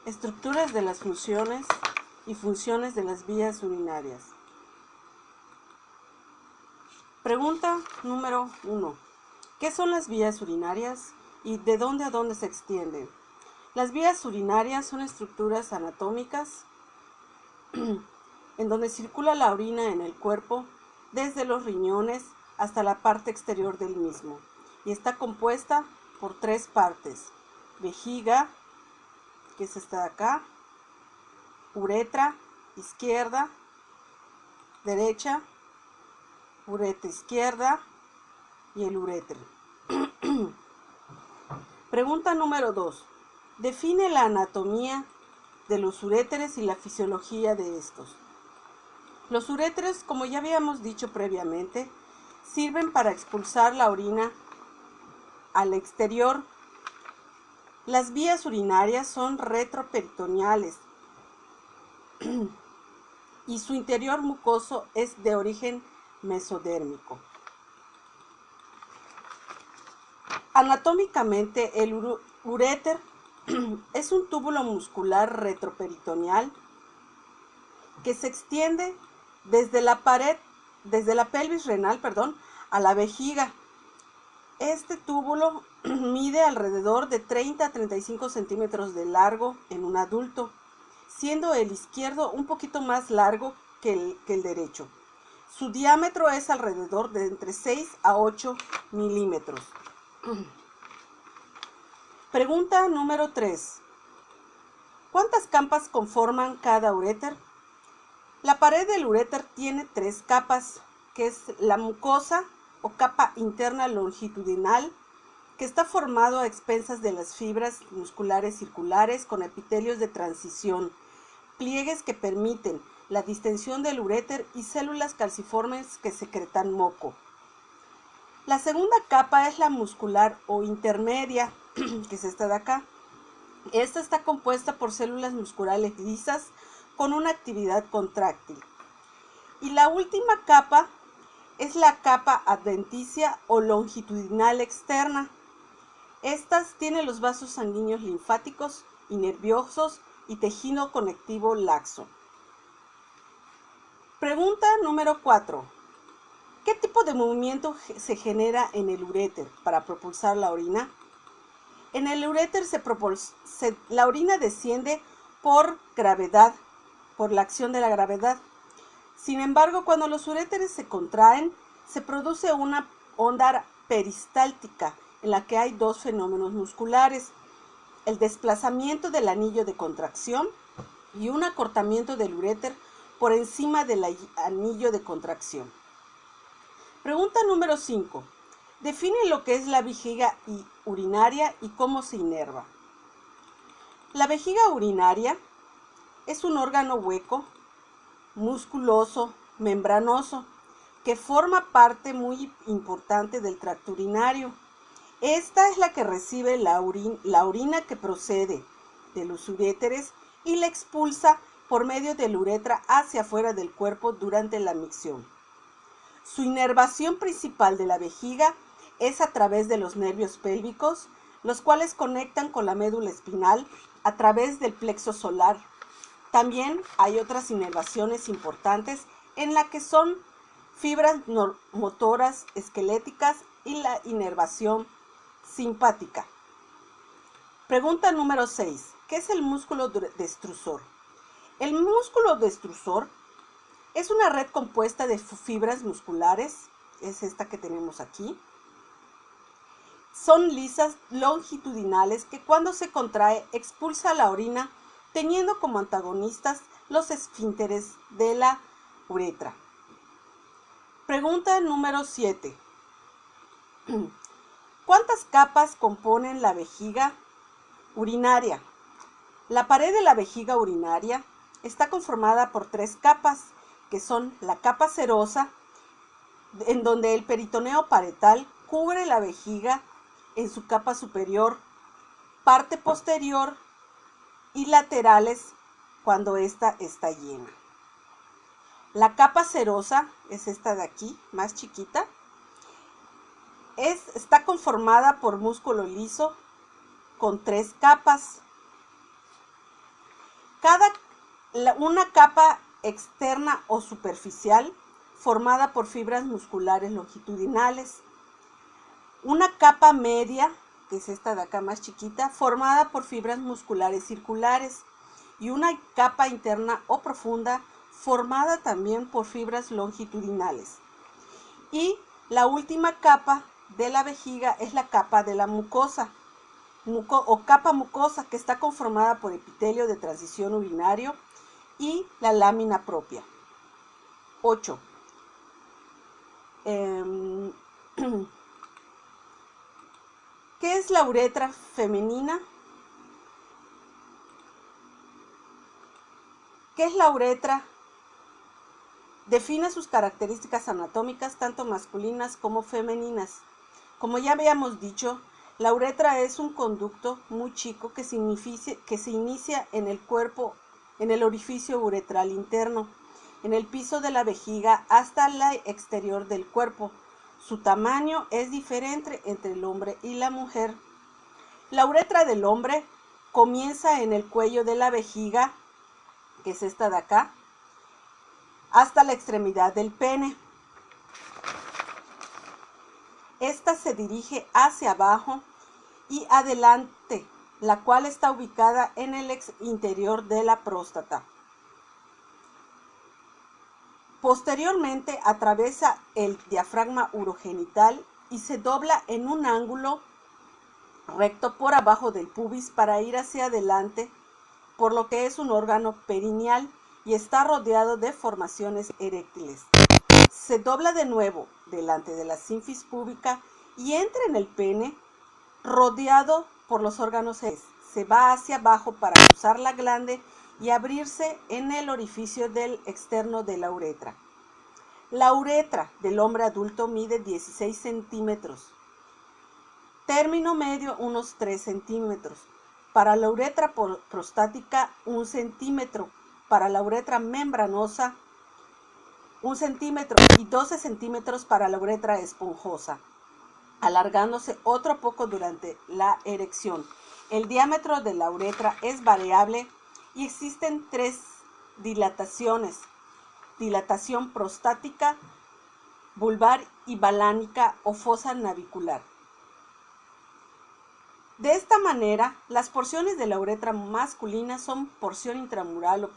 Estructuras de las funciones y funciones de las vías urinarias. Pregunta número 1. ¿Qué son las vías urinarias y de dónde a dónde se extienden? Las vías urinarias son estructuras anatómicas en donde circula la orina en el cuerpo desde los riñones hasta la parte exterior del mismo y está compuesta por tres partes: vejiga, que es esta de acá, uretra izquierda, derecha, uretra izquierda y el uréter. Pregunta número 2. Define la anatomía de los uréteres y la fisiología de estos. Los uréteres, como ya habíamos dicho previamente, sirven para expulsar la orina al exterior. Las vías urinarias son retroperitoneales y su interior mucoso es de origen mesodérmico. Anatómicamente, el uréter es un túbulo muscular retroperitoneal que se extiende desde la pelvis renal, a la vejiga. Este túbulo mide alrededor de 30 a 35 centímetros de largo en un adulto, siendo el izquierdo un poquito más largo que el derecho. Su diámetro es alrededor de entre 6 a 8 milímetros. Pregunta número 3. ¿Cuántas capas conforman cada uréter? La pared del uréter tiene 3 capas, que es la mucosa o capa interna longitudinal, que está formado a expensas de las fibras musculares circulares con epitelios de transición, pliegues que permiten la distensión del uréter y células calciformes que secretan moco. La segunda capa es la muscular o intermedia, que es esta de acá. Esta está compuesta por células musculares lisas con una actividad contráctil. Y la última capa es la capa adventicia o longitudinal externa. Estas tienen los vasos sanguíneos linfáticos y nerviosos y tejido conectivo laxo. Pregunta número 4. ¿Qué tipo de movimiento se genera en el uréter para propulsar la orina? En el uréter la orina desciende por gravedad, por la acción de la gravedad. Sin embargo, cuando los uréteres se contraen, se produce una onda peristáltica en la que hay dos fenómenos musculares: el desplazamiento del anillo de contracción y un acortamiento del uréter por encima del anillo de contracción. Pregunta número 5. Define lo que es la vejiga urinaria y cómo se inerva. La vejiga urinaria es un órgano hueco, musculoso, membranoso, que forma parte muy importante del tracto urinario. Esta es la que recibe la orina que procede de los uréteres y la expulsa por medio de la uretra hacia afuera del cuerpo durante la micción. Su inervación principal de la vejiga es a través de los nervios pélvicos, los cuales conectan con la médula espinal a través del plexo solar. También hay otras inervaciones importantes en la que son fibras motoras esqueléticas y la inervación simpática. Pregunta número 6. ¿Qué es el músculo destrusor? El músculo destrusor es una red compuesta de fibras musculares, es esta que tenemos aquí. Son lisas longitudinales que cuando se contrae expulsa la orina, teniendo como antagonistas los esfínteres de la uretra. Pregunta número 7. ¿Cuántas capas componen la vejiga urinaria? La pared de la vejiga urinaria está conformada por 3 capas, que son la capa serosa, en donde el peritoneo paretal cubre la vejiga en su capa superior, parte posterior y laterales cuando ésta está llena. La capa serosa es esta de aquí, más chiquita. Está conformada por músculo liso con 3 capas. Una capa externa o superficial formada por fibras musculares longitudinales. Una capa media, que es esta de acá más chiquita, formada por fibras musculares circulares. Y una capa interna o profunda formada también por fibras longitudinales. Y la última capa de la vejiga es la capa de la mucosa o capa mucosa, que está conformada por epitelio de transición urinario y la lámina propia. 8. ¿Qué es la uretra femenina? ¿Qué es la uretra? Define sus características anatómicas, tanto masculinas como femeninas. Como ya habíamos dicho, la uretra es un conducto muy chico que se inicia en el cuerpo, en el orificio uretral interno, en el piso de la vejiga hasta el exterior del cuerpo. Su tamaño es diferente entre el hombre y la mujer. La uretra del hombre comienza en el cuello de la vejiga, que es esta de acá, hasta la extremidad del pene. Esta se dirige hacia abajo y adelante, la cual está ubicada en el interior de la próstata. Posteriormente atraviesa el diafragma urogenital y se dobla en un ángulo recto por abajo del pubis para ir hacia adelante, por lo que es un órgano perineal y está rodeado de formaciones eréctiles. Se dobla de nuevo delante de la sínfis púbica y entra en el pene, rodeado por los órganos eréctiles. Se va hacia abajo para cruzar la glande y abrirse en el orificio del externo de la uretra. La uretra del hombre adulto mide 16 centímetros. Término medio unos 3 centímetros. Para la uretra prostática 1 centímetro. Para la uretra membranosa 1 centímetro y 12 centímetros para la uretra esponjosa, alargándose otro poco durante la erección. El diámetro de la uretra es variable y existen 3 dilataciones: dilatación prostática, vulvar y balánica o fosa navicular. De esta manera, las porciones de la uretra masculina son porción intramural o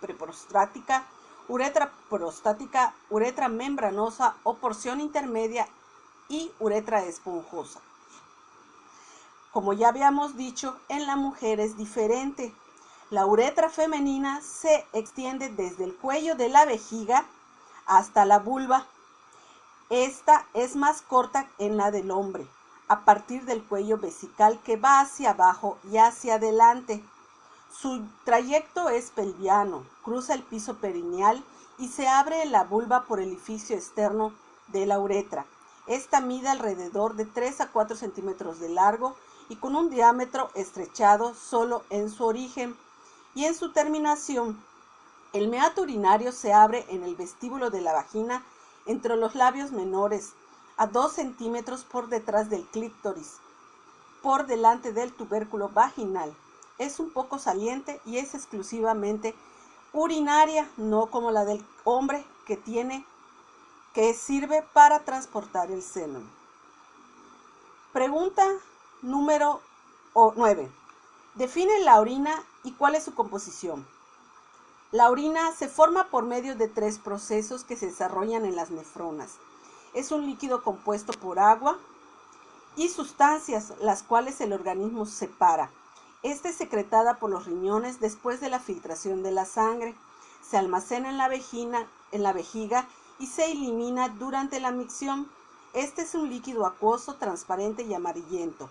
preprostática, uretra prostática, uretra membranosa o porción intermedia y uretra esponjosa. Como ya habíamos dicho, en la mujer es diferente. La uretra femenina se extiende desde el cuello de la vejiga hasta la vulva. Esta es más corta en la del hombre, a partir del cuello vesical que va hacia abajo y hacia adelante. Su trayecto es pelviano, cruza el piso perineal y se abre en la vulva por el orificio externo de la uretra. Esta mide alrededor de 3 a 4 centímetros de largo y con un diámetro estrechado solo en su origen y en su terminación. El meato urinario se abre en el vestíbulo de la vagina entre los labios menores, a 2 centímetros por detrás del clítoris, por delante del tubérculo vaginal. Es un poco saliente y es exclusivamente urinaria, no como la del hombre que sirve para transportar el semen. Pregunta número 9. Define la orina y cuál es su composición. La orina se forma por medio de 3 procesos que se desarrollan en las nefronas. Es un líquido compuesto por agua y sustancias, las cuales el organismo separa. Esta es secretada por los riñones después de la filtración de la sangre. Se almacena en la vejiga y se elimina durante la micción. Este es un líquido acuoso, transparente y amarillento.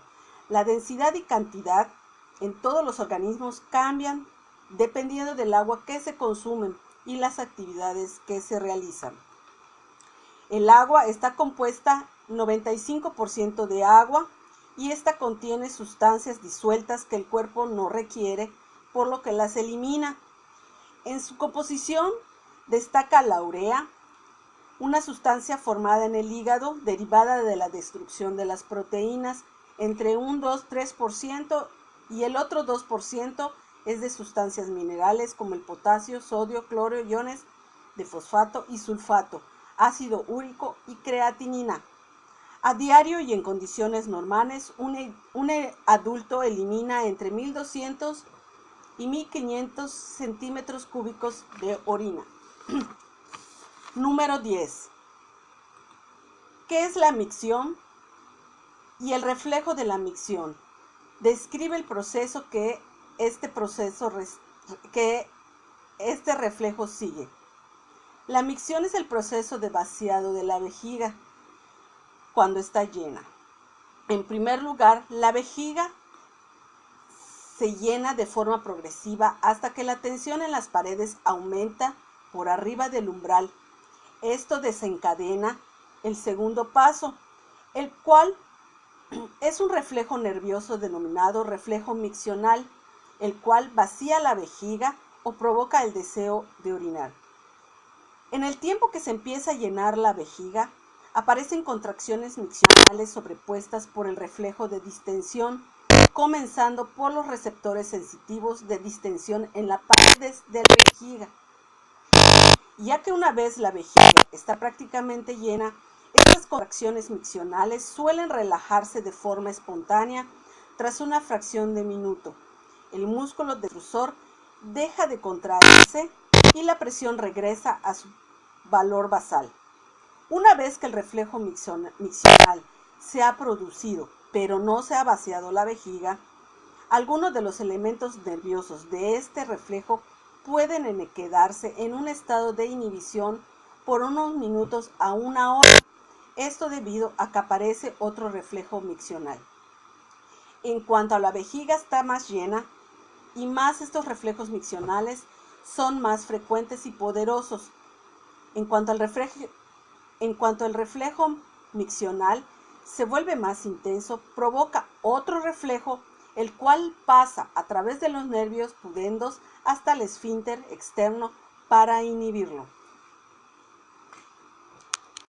La densidad y cantidad en todos los organismos cambian dependiendo del agua que se consumen y las actividades que se realizan. El agua está compuesta 95% de agua y esta contiene sustancias disueltas que el cuerpo no requiere, por lo que las elimina. En su composición destaca la urea, una sustancia formada en el hígado derivada de la destrucción de las proteínas, entre un 2-3% y el otro 2% es de sustancias minerales como el potasio, sodio, cloro, iones de fosfato y sulfato, ácido úrico y creatinina. A diario y en condiciones normales, un adulto elimina entre 1200 y 1500 centímetros cúbicos de orina. Número 10. ¿Qué es la micción y el reflejo de la micción? Describe el proceso que este reflejo sigue. La micción es el proceso de vaciado de la vejiga cuando está llena. En primer lugar, la vejiga se llena de forma progresiva hasta que la tensión en las paredes aumenta por arriba del umbral. Esto desencadena el segundo paso, el cual es un reflejo nervioso denominado reflejo miccional, el cual vacía la vejiga o provoca el deseo de orinar. En el tiempo que se empieza a llenar la vejiga, aparecen contracciones miccionales sobrepuestas por el reflejo de distensión, comenzando por los receptores sensitivos de distensión en las paredes de la vejiga. Ya que una vez la vejiga está prácticamente llena, estas contracciones miccionales suelen relajarse de forma espontánea tras una fracción de minuto. El músculo detrusor deja de contraerse y la presión regresa a su valor basal. Una vez que el reflejo miccional se ha producido, pero no se ha vaciado la vejiga, algunos de los elementos nerviosos de este reflejo pueden quedarse en un estado de inhibición por unos minutos a una hora. Esto debido a que aparece otro reflejo miccional. En cuanto a la vejiga está más llena y más estos reflejos miccionales son más frecuentes y poderosos. En cuanto al reflejo miccional se vuelve más intenso, provoca otro reflejo, el cual pasa a través de los nervios pudendos hasta el esfínter externo para inhibirlo.